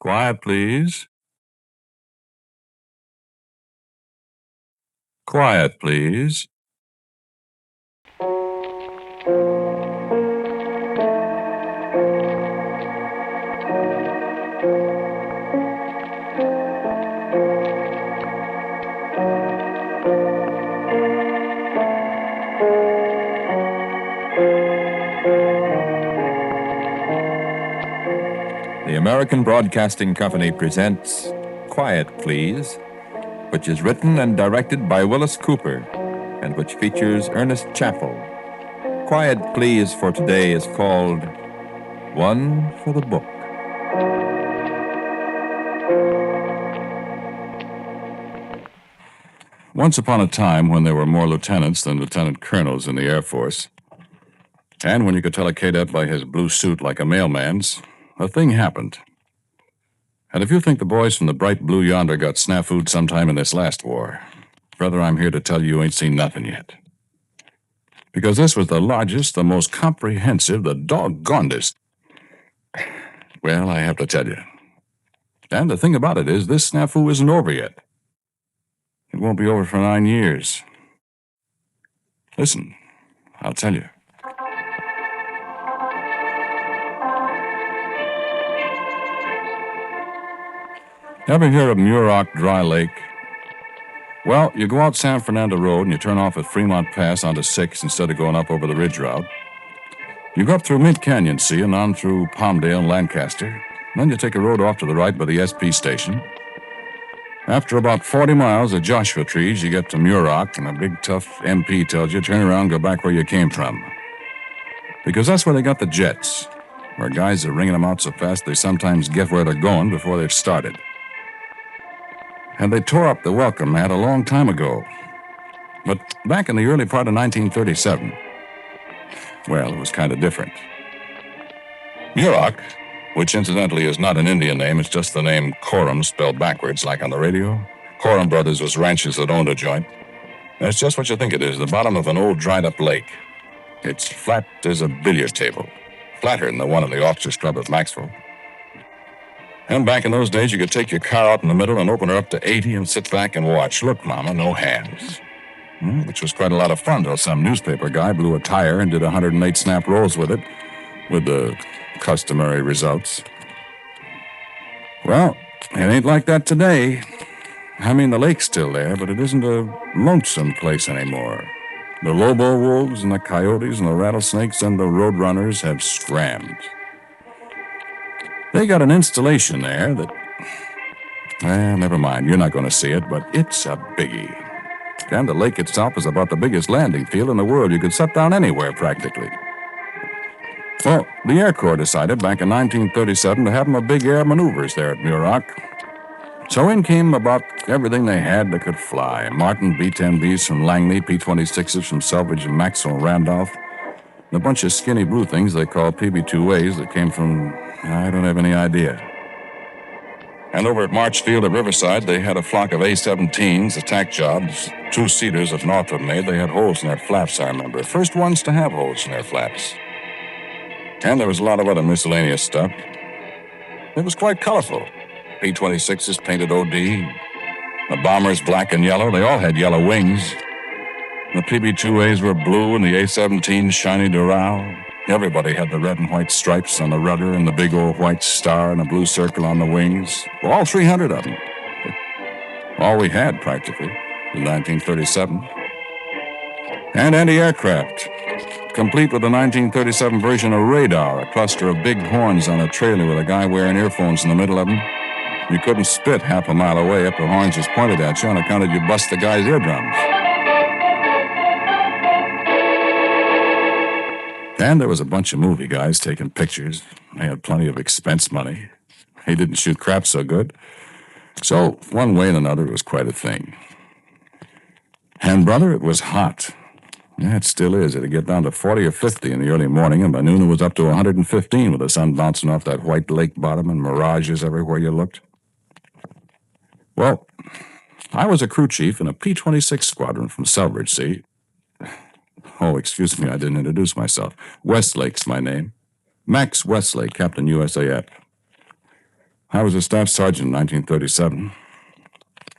Quiet, please. Quiet, please. The American Broadcasting Company presents Quiet, Please, which is written and directed by Willis Cooper and which features Ernest Chappell. Quiet, Please for today is called One for the Book. Once upon a time when there were more lieutenants than lieutenant colonels in the Air Force, and when you could tell a cadet by his blue suit like a mailman's, a thing happened. And if you think the boys from the bright blue yonder got snafu'd sometime in this last war, brother, I'm here to tell you ain't seen nothing yet. Because this was the largest, the most comprehensive, the doggonedest. Well, I have to tell you. And the thing about it is, this snafu isn't over yet. It won't be over for 9 years. Listen, I'll tell you. Ever hear of Muroc Dry Lake? Well, you go out San Fernando Road and you turn off at Fremont Pass onto 6 instead of going up over the ridge route. You go up through Mint Canyon, see, and on through Palmdale and Lancaster. And then you take a road off to the right by the SP station. After about 40 miles of Joshua trees, you get to Muroc, and a big, tough MP tells you, turn around and go back where you came from. Because that's where they got the jets, where guys are ringing them out so fast they sometimes get where they're going before they've started. And they tore up the welcome mat a long time ago. But back in the early part of 1937, well, it was kind of different. Muroc, which incidentally is not an Indian name, it's just the name Coram spelled backwards like on the radio. Coram Brothers was ranchers that owned a joint. And it's just what you think it is, the bottom of an old dried-up lake. It's flat as a billiard table, flatter than the one in the officers' club at Maxwell. And back in those days, you could take your car out in the middle and open her up to 80 and sit back and watch. Look, Mama, no hands. Which was quite a lot of fun till some newspaper guy blew a tire and did 108 snap rolls with it, with the customary results. Well, it ain't like that today. I mean, the lake's still there, but it isn't a lonesome place anymore. The lobo wolves and the coyotes and the rattlesnakes and the roadrunners have scrammed. They got an installation there that... Well, never mind. You're not going to see it, but it's a biggie. And the lake itself is about the biggest landing field in the world. You could set down anywhere, practically. Well, the Air Corps decided back in 1937 to have them a big air maneuvers there at Muroc. So in came about everything they had that could fly. Martin B-10Bs from Langley, P-26s from Selvidge and Maxwell and Randolph, and a bunch of skinny blue things they call PB-2As that came from... I don't have any idea. And over at March Field at Riverside, they had a flock of A-17s, attack jobs, two-seaters that Northrop made. They had holes in their flaps, I remember. First ones to have holes in their flaps. And there was a lot of other miscellaneous stuff. It was quite colorful. P-26s painted OD. The bombers black and yellow. They all had yellow wings. The PB-2As were blue and the A-17s shiny Doral. Everybody had the red and white stripes on the rudder and the big old white star and a blue circle on the wings. Well, all 300 of them. All we had, practically, in 1937. And anti-aircraft, complete with the 1937 version of radar, a cluster of big horns on a trailer with a guy wearing earphones in the middle of them. You couldn't spit half a mile away if the horns was pointed at you on account of you bust the guy's eardrums. And there was a bunch of movie guys taking pictures. They had plenty of expense money. They didn't shoot crap so good. So, one way and another, it was quite a thing. And, brother, it was hot. Yeah, it still is. It'd get down to 40 or 50 in the early morning, and by noon it was up to 115 with the sun bouncing off that white lake bottom and mirages everywhere you looked. Well, I was a crew chief in a P-26 squadron from Selvidge, see? Oh, excuse me, I didn't introduce myself. Westlake's my name. Max Westlake, Captain USAF. I was a staff sergeant in 1937.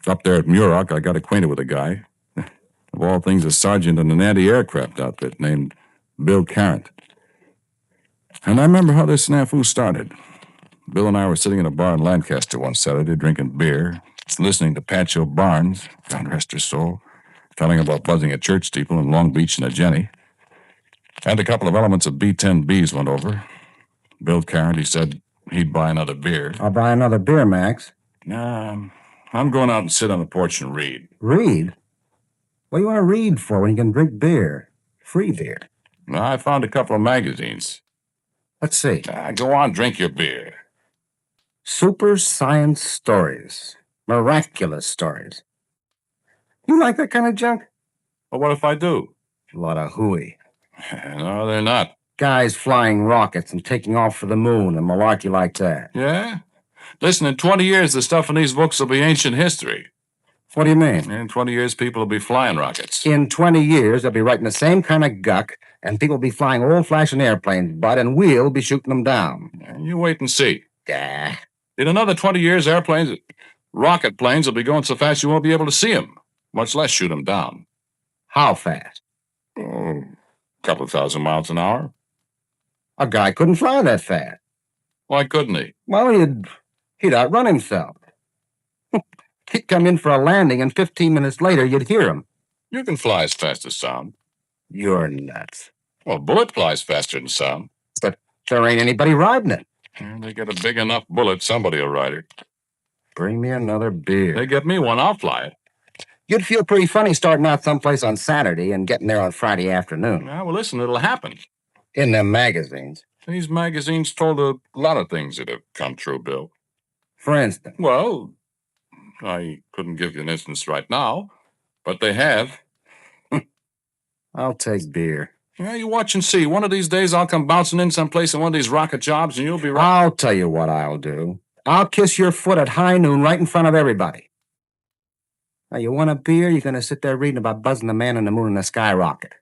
Up there at Muroc, I got acquainted with a guy. Of all things, a sergeant in an anti-aircraft outfit named Bill Carrant. And I remember how this snafu started. Bill and I were sitting in a bar in Lancaster one Saturday, drinking beer, listening to Patcho Barnes, God rest her soul, telling about buzzing a church steeple in Long Beach and a Jenny. And a couple of elements of B-10Bs went over. Bill Carrant, he said he'd buy another beer. I'll buy another beer, Max. I'm going out and sit on the porch and read. Read? What do you want to read for when you can drink beer? Free beer. I found a couple of magazines. Let's see. Go on, drink your beer. Super science stories. Miraculous stories. You like that kind of junk? Well, what if I do? A lot of hooey. No, they're not. Guys flying rockets and taking off for the moon and malarkey like that. Yeah? Listen, in 20 years, the stuff in these books will be ancient history. What do you mean? In 20 years, people will be flying rockets. In 20 years, they'll be writing the same kind of guck, and people will be flying old-fashioned airplanes, Bud, and we'll be shooting them down. You wait and see. Gah. In another 20 years, rocket planes will be going so fast you won't be able to see them, much less shoot them down. How fast? Oh, a couple of thousand miles an hour. A guy couldn't fly that fast. Why couldn't he? Well, he'd outrun himself. He'd come in for a landing, and 15 minutes later, you'd hear him. You can fly as fast as sound. You're nuts. Well, a bullet flies faster than sound. But there ain't anybody riding it. They get a big enough bullet, somebody will ride it. Bring me another beer. They get me one, I'll fly it. You'd feel pretty funny starting out someplace on Saturday and getting there on Friday afternoon. Yeah, well, listen, it'll happen. In them magazines. These magazines told a lot of things that have come true, Bill. For instance? Well, I couldn't give you an instance right now, but they have. I'll take beer. Yeah, you watch and see. One of these days I'll come bouncing in someplace in one of these rocket jobs and you'll be right. I'll tell you what I'll do. I'll kiss your foot at high noon right in front of everybody. Now, you want a beer? You're going to sit there reading about buzzing the man on the moon in a skyrocket.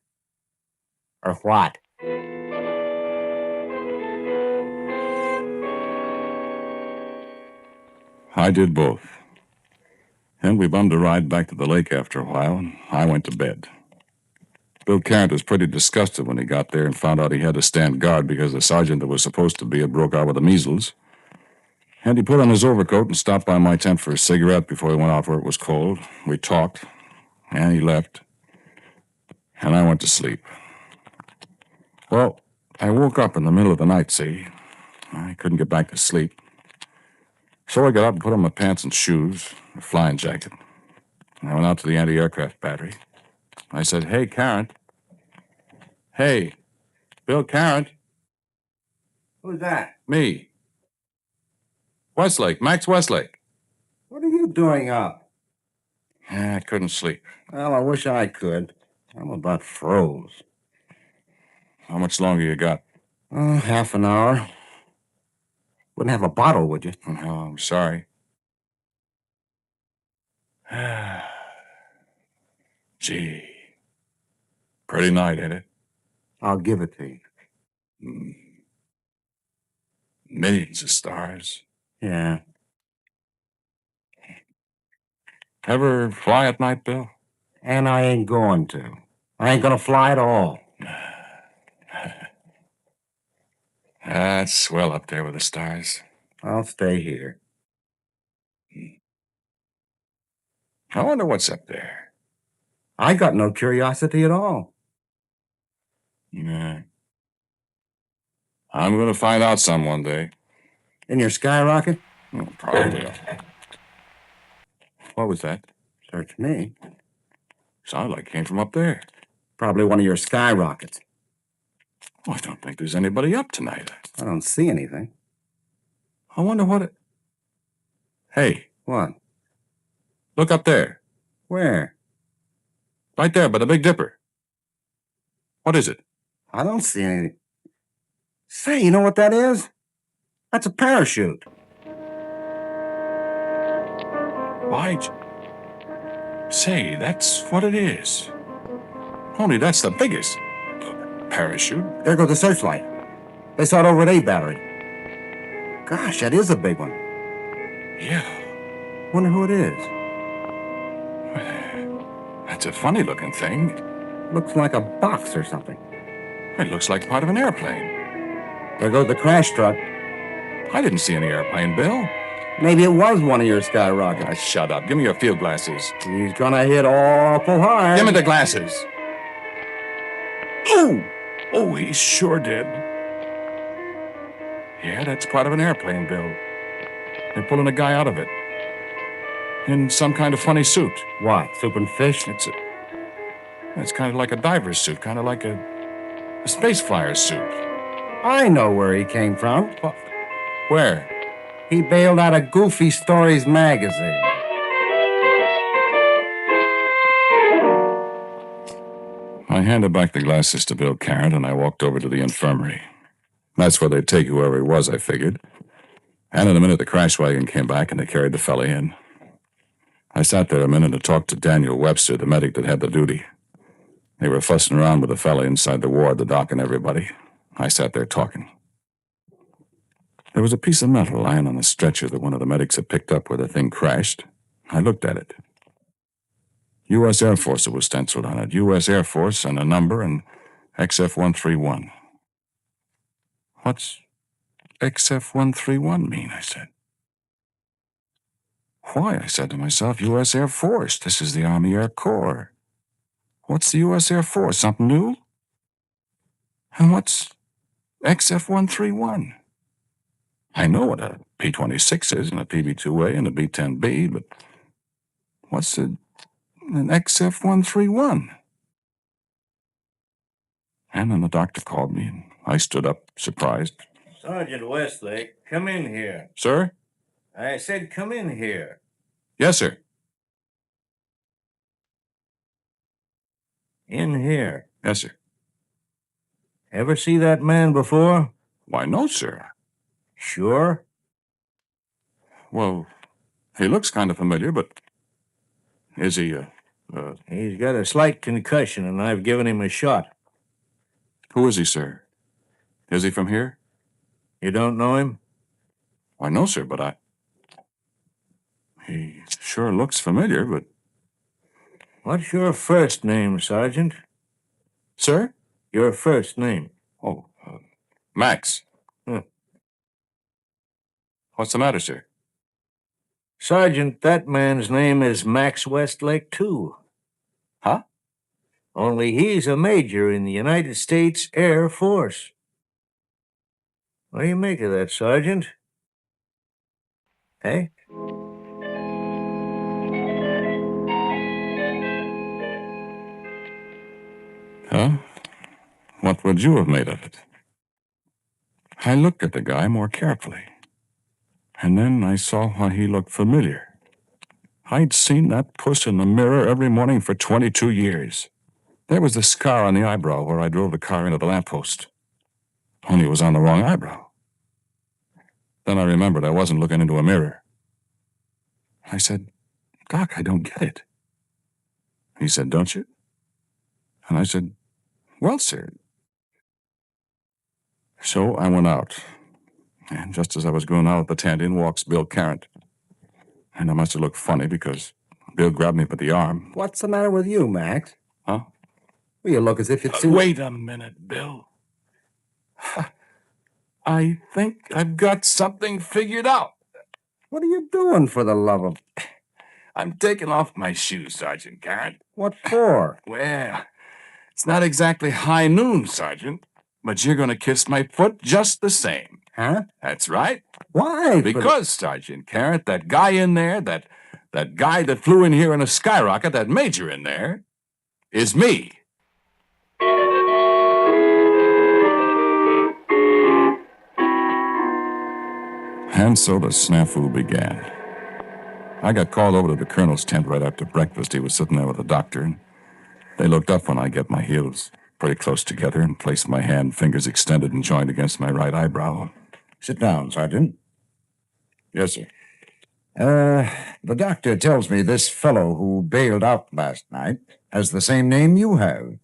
Or what? I did both. Then we bummed a ride back to the lake after a while, and I went to bed. Bill Carrant was pretty disgusted when he got there and found out he had to stand guard because the sergeant that was supposed to be had broke out with the measles. And he put on his overcoat and stopped by my tent for a cigarette before he went out where it was cold. We talked, and he left. And I went to sleep. Well, I woke up in the middle of the night, see? I couldn't get back to sleep. So I got up and put on my pants and shoes, a flying jacket. I went out to the anti-aircraft battery. I said, "Hey, Carrant." "Hey, Bill Carrant." Who's that? "Me. Westlake, Max Westlake." What are you doing up? I couldn't sleep. Well, I wish I could. I'm about froze. How much longer you got? Half an hour. Wouldn't have a bottle, would you? Oh, I'm sorry. Gee. Pretty night, ain't it? I'll give it to you. Millions of stars. Yeah. Ever fly at night, Bill? And I ain't going to. I ain't gonna fly at all. That's swell up there with the stars. I'll stay here. I wonder what's up there. I got no curiosity at all. Yeah. I'm going to find out some one day. In your skyrocket? Oh, probably. What was that? Search me. Sounded like it came from up there. Probably one of your skyrockets. Well, I don't think there's anybody up tonight. I don't see anything. I wonder what it... Hey. What? Look up there. Where? Right there by the Big Dipper. What is it? I don't see anything. Say, you know what that is? That's a parachute. Why? Say, that's what it is. Only that's the biggest. Parachute. There goes the searchlight. They saw it over at A battery. Gosh, that is a big one. Yeah. Wonder who it is. That's a funny-looking thing. Looks like a box or something. It looks like part of an airplane. There goes the crash truck. I didn't see any airplane, Bill. Maybe it was one of your skyrockets. Shut up. Give me your field glasses. He's gonna hit awful hard. Give me the glasses. Oh! Oh, he sure did. Yeah, that's part of an airplane, Bill. They're pulling a guy out of it. In some kind of funny suit. What, soup and fish? It's kind of like a diver's suit, kind of like a space flyer's suit. I know where he came from. Where? He bailed out of Goofy Stories magazine. I handed back the glasses to Bill Carrot, and I walked over to the infirmary. That's where they'd take whoever he was, I figured. And in a minute, the crash wagon came back, and they carried the fella in. I sat there a minute and talked to Daniel Webster, the medic that had the duty. They were fussing around with the fella inside the ward, the doc and everybody. I sat there talking. There was a piece of metal lying on the stretcher that one of the medics had picked up where the thing crashed. I looked at it. U.S. Air Force, it was stenciled on it. U.S. Air Force and a number and XF-131. What's XF-131 mean? I said. Why, I said to myself, U.S. Air Force. This is the Army Air Corps. What's the U.S. Air Force? Something new? And what's XF-131? I know what a P-26 is and a PB-2A and a B-10B, but what's an XF-131? And then the doctor called me, and I stood up, surprised. Sergeant Westlake, come in here. Sir? I said come in here. Yes, sir. In here. Yes, sir. Ever see that man before? Why, no, sir. Sure? Well, he looks kind of familiar, but is he, He's got a slight concussion, and I've given him a shot. who is he, sir? Is he from here? You don't know him? Why, no, sir, but he sure looks familiar, but... What's your first name, Sergeant? Sir? Your first name. Oh, Max. What's the matter, sir? Sergeant, that man's name is Max Westlake, too. Huh? Only he's a major in the United States Air Force. What do you make of that, Sergeant? Eh? Huh? What would you have made of it? I looked at the guy more carefully. And then I saw why he looked familiar. I'd seen that puss in the mirror every morning for 22 years. There was the scar on the eyebrow where I drove the car into the lamppost. Only it was on the wrong eyebrow. Then I remembered I wasn't looking into a mirror. I said, Doc, I don't get it. He said, don't you? And I said, well, sir. So I went out. And just as I was going out of the tent, in walks Bill Carrot. And I must have looked funny because Bill grabbed me by the arm. What's the matter with you, Max? Huh? Well, you look as if you'd seen... Wait a minute, Bill. I think I've got something figured out. What are you doing, for the love of... I'm taking off my shoes, Sergeant Carrot. What for? Well, it's not exactly high noon, Sergeant, but you're going to kiss my foot just the same. Huh? That's right. Why? Because, Sergeant Carrot, that guy in there, that guy that flew in here in a skyrocket, that major in there, is me. And so the snafu began. I got called over to the colonel's tent right after breakfast. He was sitting there with the doctor, and they looked up when I get my heels pretty close together and placed my hand, fingers extended and joined against my right eyebrow. Sit down, Sergeant. Yes, sir. The doctor tells me this fellow who bailed out last night has the same name you have.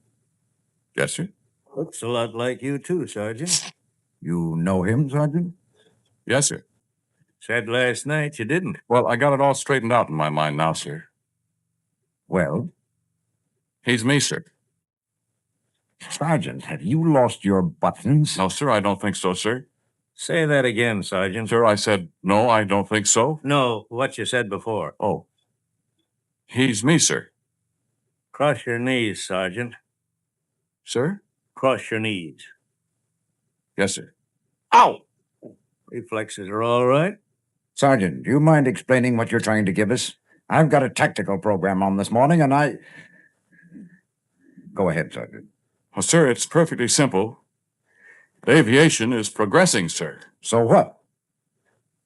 Yes, sir. Looks a lot like you, too, Sergeant. You know him, Sergeant? Yes, sir. Said last night you didn't. Well, I got it all straightened out in my mind now, sir. Well, He's me, sir. Sergeant, have you lost your buttons? No, sir, I don't think so, sir. Say that again, Sergeant. Sir, I said, no, I don't think so. No, what you said before. Oh. He's me, sir. Cross your knees, Sergeant. Sir? Cross your knees. Yes, sir. Ow! Reflexes are all right. Sergeant, do you mind explaining what you're trying to give us? I've got a tactical program on this morning, and I... Go ahead, Sergeant. Well, sir, it's perfectly simple. Aviation is progressing, sir. So what?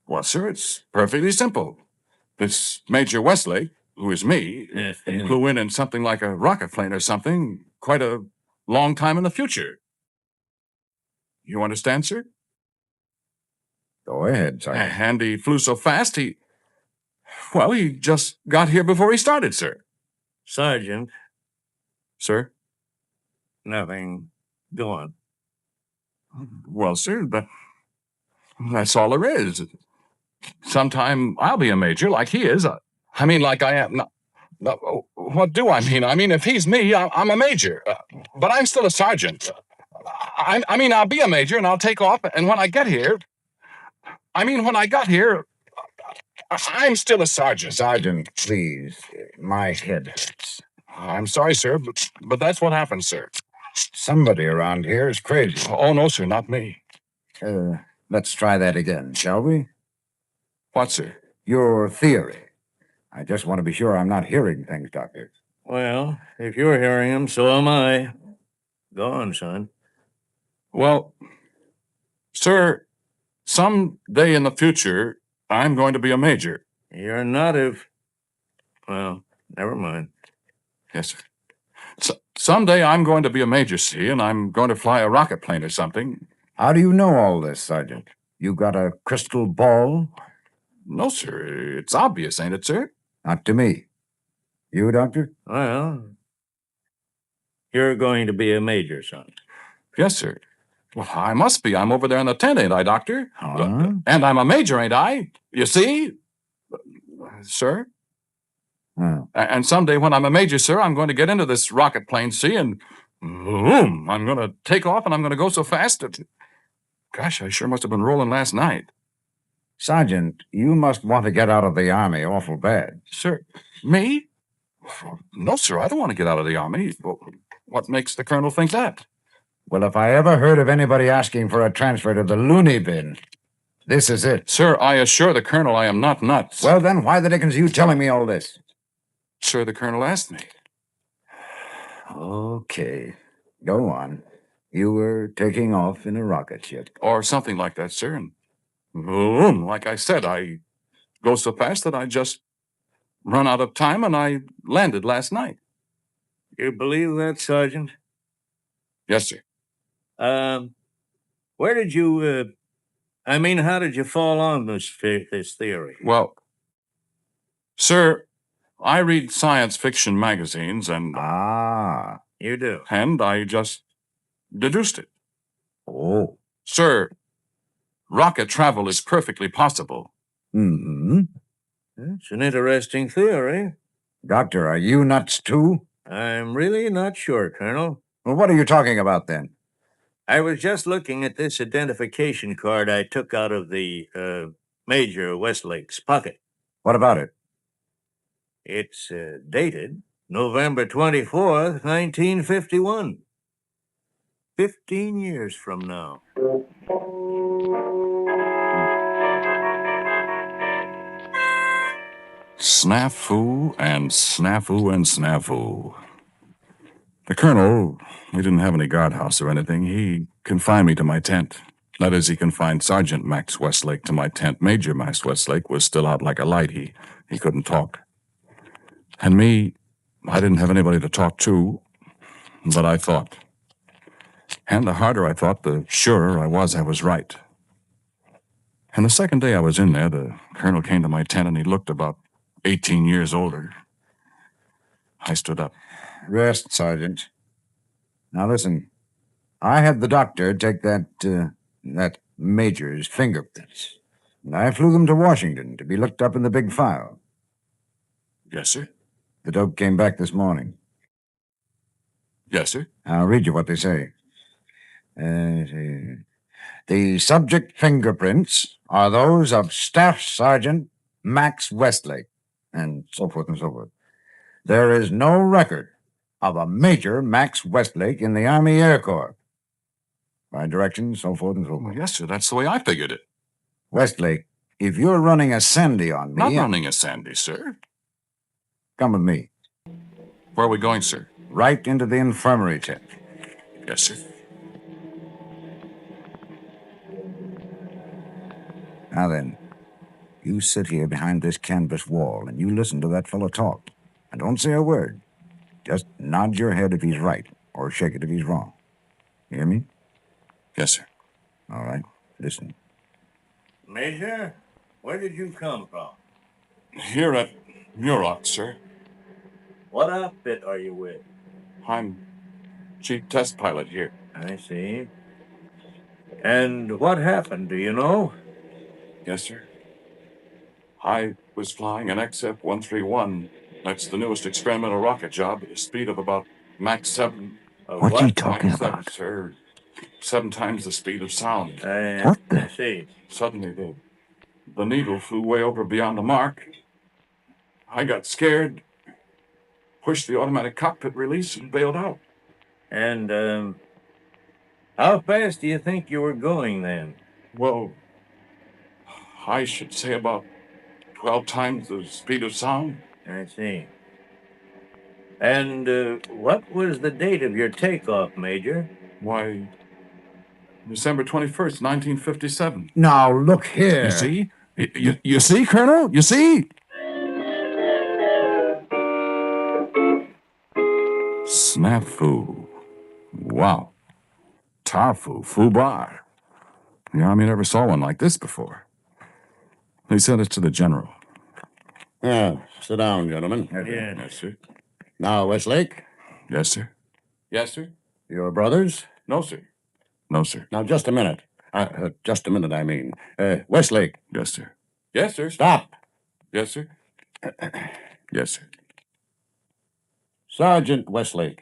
Well, sir, it's perfectly simple. This Major Westlake, who is me, flew in something like a rocket plane or something quite a long time in the future. You understand, sir? Go ahead, Sergeant. And he flew so fast, he just got here before he started, sir. Sergeant, Sir? nothing. Go on. Well, sir, that's all there is. Sometime I'll be a major like he is. I mean, like I am. No, what do I mean? I mean, if he's me, I'm a major. But I'm still a sergeant. I mean, I'll be a major and I'll take off. And when I get here, when I got here, I'm still a sergeant. Sergeant, please. My head hurts. I'm sorry, sir, but that's what happens, sir. Somebody around here is crazy. Oh, no, sir, not me. Let's try that again, shall we? What, sir? Your theory. I just want to be sure I'm not hearing things, Doctor. Well, if you're hearing him, so am I. Go on, son. Well, sir, some day in the future, I'm going to be a major. You're not if... Well, never mind. Yes, sir. Someday I'm going to be a major, see, and I'm going to fly a rocket plane or something. How do you know all this, Sergeant? You got a crystal ball? No, sir. It's obvious, ain't it, sir? Not to me. You, Doctor? Well, you're going to be a major, son. Yes, sir. Well, I must be. I'm over there in the tent, ain't I, Doctor? Huh? And I'm a major, ain't I? You see? Sir? And someday when I'm a major, sir, I'm going to get into this rocket plane, see, and boom, I'm going to take off and I'm going to go so fast that... Gosh, I sure must have been rolling last night. Sergeant, you must want to get out of the Army awful bad. Sir, me? No, sir, I don't want to get out of the Army. Well, what makes the colonel think that? Well, if I ever heard of anybody asking for a transfer to the loony bin, this is it. Sir, I assure the colonel I am not nuts. Well, then why the dickens are you telling me all this? Sir, the colonel asked me. Okay, go on. You were taking off in a rocket ship. Or something like that, sir, and boom, like I said, I go so fast that I just run out of time and I landed last night. You believe that, Sergeant? Yes, sir. Where did you, how did you fall on this theory? Well, sir, I read science fiction magazines and... Ah, you do? And I just deduced it. Oh. Sir, rocket travel is perfectly possible. Mm-hmm. It's an interesting theory. Doctor, are you nuts too? I'm really not sure, Colonel. Well, what are you talking about then? I was just looking at this identification card I took out of the, Major Westlake's pocket. What about it? It's dated November 24th, 1951. 15 years from now. Snafu and snafu and snafu. The colonel, he didn't have any guardhouse or anything. He confined me to my tent. That is, he confined Sergeant Max Westlake to my tent. Major Max Westlake was still out like a light. He couldn't talk. And me, I didn't have anybody to talk to, but I thought. And the harder I thought, the surer I was right. And the second day I was in there, the colonel came to my tent and he looked about 18 years older. I stood up. Rest, Sergeant. Now listen, I had the doctor take that major's fingerprints. And I flew them to Washington to be looked up in the big file. Yes, sir. The dope came back this morning. Yes, sir. I'll read you what they say. The subject fingerprints are those of Staff Sergeant Max Westlake, and so forth and so forth. There is no record of a Major Max Westlake in the Army Air Corps. By directions, so forth and so Well, forth. yes, sir. That's the way I figured it. Westlake, if you're running a Sandy on me... Not running a Sandy, sir. Come with me. Where are we going, sir? Right into the infirmary tent. Yes, sir. Now then, you sit here behind this canvas wall and you listen to that fellow talk. And don't say a word. Just nod your head if he's right, or shake it if he's wrong. You hear me? Yes, sir. All right, listen. Major, where did you come from? Here at Muroc, sir. What outfit are you with? I'm chief test pilot here. I see. And what happened, do you know? Yes, sir. I was flying an XF-131. That's the newest experimental rocket job at a speed of about Mach 7. What's he talking Mach 7, about? sir. 7 times the speed of sound. What the- I see. Suddenly, the needle flew way over beyond the mark. I got scared, pushed the automatic cockpit release, and bailed out. And, how fast do you think you were going then? Well, I should say about 12 times the speed of sound. I see. And, what was the date of your takeoff, Major? Why, December 21st, 1957. Now, look here. You see? You see, Colonel? You see? Snafu. Wow. Tarfu. Fubar. The Army never saw one like this before. They sent it to the general. Yeah, sit down, gentlemen. Yes, sir. Now, Westlake, Yes, sir. Yes, sir. your brothers? No, sir. No, sir. Now, just a minute. Just a minute, I mean. Westlake, Yes, sir. Yes, sir. stop. Yes, sir. Yes, sir. Sergeant Westlake,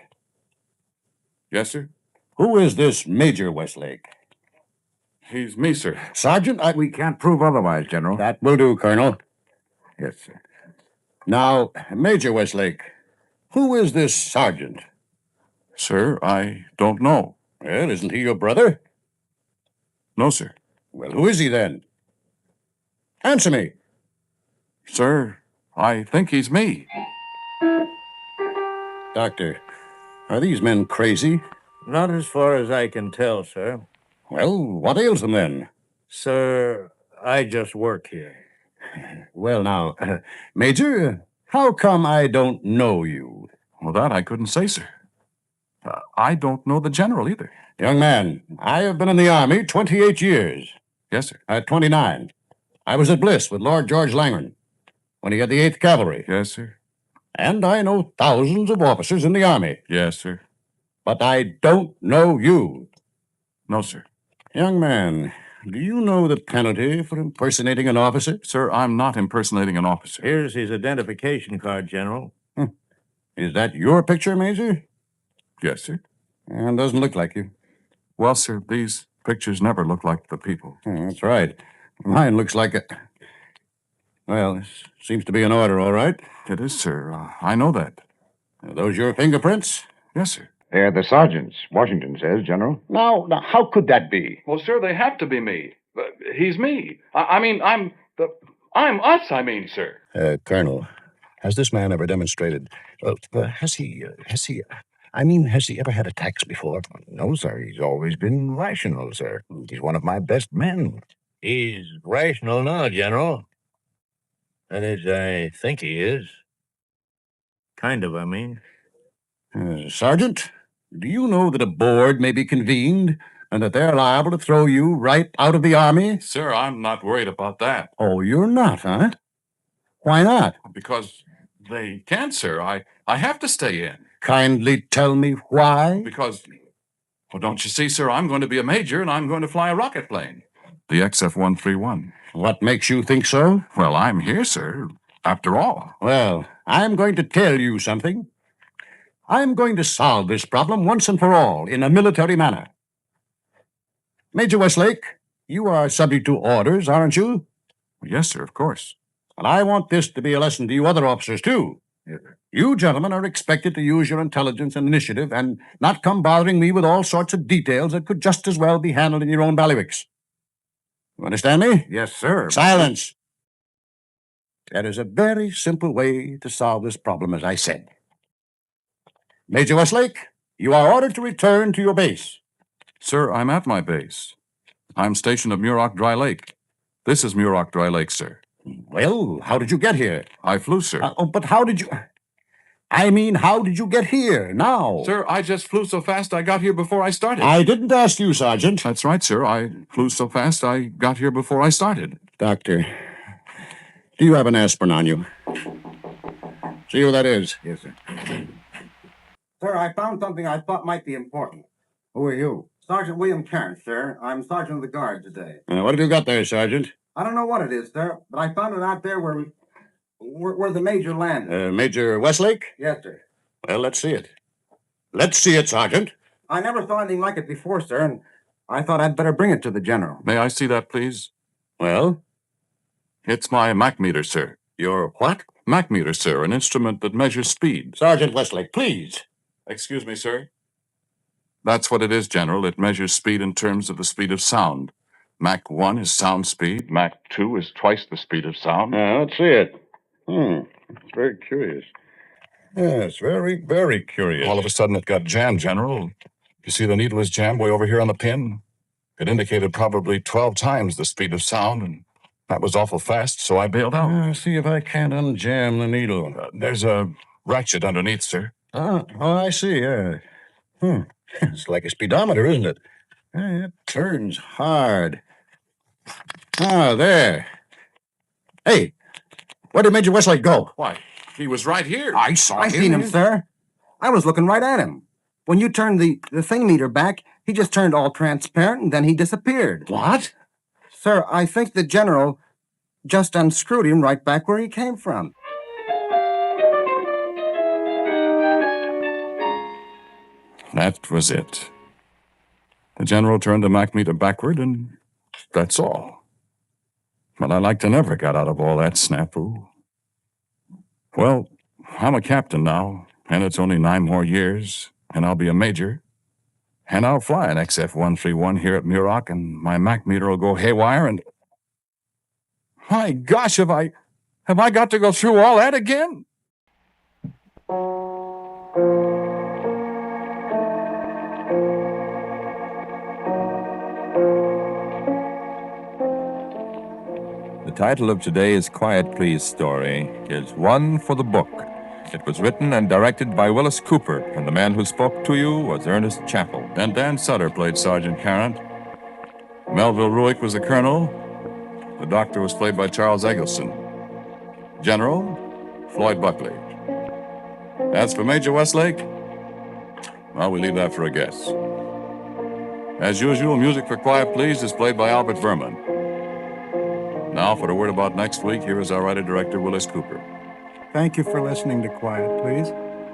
Yes, sir. who is this Major Westlake? He's me, sir. Sergeant, We can't prove otherwise, General. That will do, Colonel. Yes, sir. Now, Major Westlake, who is this sergeant? Sir, I don't know. Well, isn't he your brother? No, sir. Well, who is he then? Answer me. Sir, I think he's me. Doctor, are these men crazy? Not as far as I can tell, sir. Well, what ails them then? Sir, I just work here. Well, now, Major, how come I don't know you? Well, that I couldn't say, sir. I don't know the general either. Young man, I have been in the Army 28 years. Yes, sir. At 29, I was at Bliss with Lord George Langren when he had the 8th Cavalry. Yes, sir. And I know thousands of officers in the Army. Yes, sir. But I don't know you. No, sir. Young man, do you know the penalty for impersonating an officer? Sir, I'm not impersonating an officer. Here's his identification card, General. Is that your picture, Major? Yes, sir. And doesn't look like you. Well, sir, these pictures never look like the people. That's right. Mine looks like a... Well, this seems to be in order, all right. It is, sir. I know that. Are those your fingerprints? Yes, sir. They're the sergeants, Washington says, General. Now, how could that be? Well, sir, they have to be me. He's me. I'm us, sir. Colonel, has this man ever demonstrated... has he ever had attacks before? No, sir. He's always been rational, sir. He's one of my best men. He's rational now, General. That is, I think he is. Kind of, I mean. Sergeant, do you know that a board may be convened and that they're liable to throw you right out of the Army? Sir, I'm not worried about that. Oh, you're not, huh? Why not? Because they can't, sir. I have to stay in. Kindly tell me why. Because, well, don't you see, sir, I'm going to be a major and I'm going to fly a rocket plane. The XF131. What makes you think so? Well, I'm here, sir. After all. Well, I'm going to tell you something. I'm going to solve this problem once and for all in a military manner. Major Westlake, you are subject to orders, aren't you? Yes, sir, of course. And I want this to be a lesson to you other officers, too. You gentlemen are expected to use your intelligence and initiative and not come bothering me with all sorts of details that could just as well be handled in your own bailiwicks. You understand me? Yes, sir. Silence! That is a very simple way to solve this problem, as I said. Major Westlake, you are ordered to return to your base. Sir, I'm at my base. I'm stationed at Muroc Dry Lake. This is Muroc Dry Lake, sir. Well, how did you get here? I flew, sir. But how did you... I mean, how did you get here now? Sir, I just flew so fast I got here before I started. I didn't ask you, Sergeant. That's right, sir. I flew so fast I got here before I started. Doctor, do you have an aspirin on you? See who that is? Yes, sir. Sir, I found something I thought might be important. Who are you? Sergeant William Cairns, sir. I'm Sergeant of the Guard today. What have you got there, Sergeant? I don't know what it is, sir, but I found it out there where the Major landed. Major Westlake? Yes, sir. Well, let's see it. Let's see it, Sergeant. I never saw anything like it before, sir, and I thought I'd better bring it to the General. May I see that, please? Well? It's my Mach meter, sir. Your what? Mach meter, sir, an instrument that measures speed. Sergeant Westlake, please. Excuse me, sir. That's what it is, General. It measures speed in terms of the speed of sound. Mach 1 is sound speed. Mach 2 is twice the speed of sound. Let's see it. It's very curious. Yes, very, very curious. All of a sudden, it got jammed, General. You see the needle is jammed way over here on the pin? It indicated probably 12 times the speed of sound, and that was awful fast, so I bailed out. See if I can't unjam the needle. There's a ratchet underneath, sir. I see, yeah. It's like a speedometer, isn't it? It turns hard. There. Hey, where did Major Westlake go? Why, he was right here. I seen him, sir. I was looking right at him. When you turned the thing meter back, he just turned all transparent, and then he disappeared. What? Sir, I think the General just unscrewed him right back where he came from. That was it. The General turned the Mach meter backward, and that's all. But I like to never got out of all that snafu. Well, I'm a captain now, and it's only 9 more years, and I'll be a major. And I'll fly an XF131 here at Muroc, and my Mach meter will go haywire, and... My gosh, have I got to go through all that again? The title of today's Quiet Please story is One for the Book. It was written and directed by Willis Cooper, and the man who spoke to you was Ernest Chappell. And Dan Sutter played Sergeant Carrant. Melville Ruick was the colonel. The doctor was played by Charles Eggleston. General, Floyd Buckley. As for Major Westlake, well, we leave that for a guess. As usual, music for Quiet Please is played by Albert Verman. Now, for the word about next week, here is our writer-director, Willis Cooper. Thank you for listening to Quiet Please.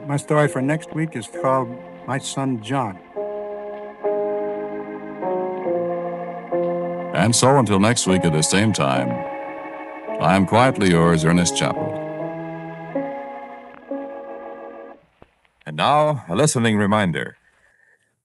My story for next week is called My Son John. And so, until next week at the same time, I am quietly yours, Ernest Chappell. And now, a listening reminder.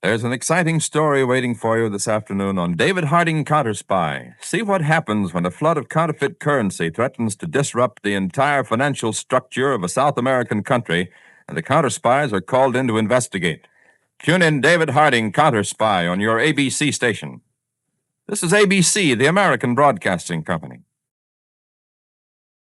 There's an exciting story waiting for you this afternoon on David Harding Counterspy. See what happens when a flood of counterfeit currency threatens to disrupt the entire financial structure of a South American country, and the counterspies are called in to investigate. Tune in David Harding Counterspy on your ABC station. This is ABC, the American Broadcasting Company.